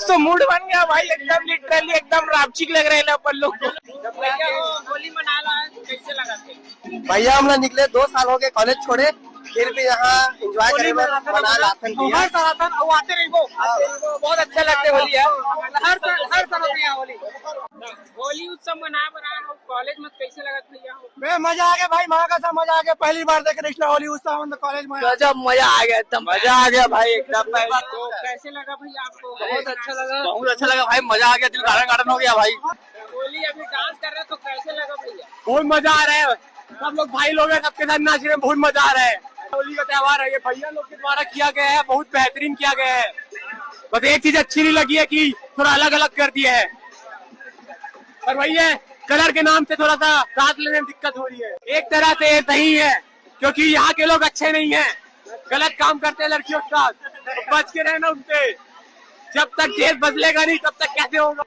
आज तो मूड बन गया भाई, एकदम लिटरली एकदम रापचिक लग रहे हैं अपन लोग को। होली मनाला कैसे लगा? भैया हम लोग निकले 2 साल हो गए कॉलेज छोड़े, फिर भी यहाँ एंजॉय करे मना लाथन हर साल वो आते रही वो बहुत अच्छा लगते होली है, हर साल होती है होली। होली उत्सव मना रहा है कॉलेज में, कैसे लगा भैया? मैं मजा आ गया भाई, माँ का सब मजा आ गया। पहली बार देख रहे होली उत्सव कॉलेज में, गजब मजा आ गया, एकदम मजा आ गया भाई एकदम। तो कैसे लगा भैया आपको? बहुत अच्छा लगा भाई, मजा आ गया, दिल गार्डन गार्डन हो गया भाई। होली अभी डांस कर रहे हैं तो कैसे लगा भैया? बहुत मजा आ रहा है, सब लोग भाई लोग हैं, सबके साथ नाच रहे हैं, बहुत मजा आ रहा है। होली का त्योहार है ये भैया लोग के द्वारा किया गया है, बहुत बेहतरीन किया गया है। बस एक चीज अच्छी नहीं लगी है कि थोड़ा अलग अलग कर दिया है, और वही है कलर के नाम से थोड़ा सा साथ लेने में दिक्कत हो रही है। एक तरह से ये सही है, क्योंकि यहाँ के लोग अच्छे नहीं हैं, गलत काम करते हैं लड़कियों के साथ, तो बच के रहना उनसे। जब तक देश बदलेगा नहीं तब तक कैसे होगा।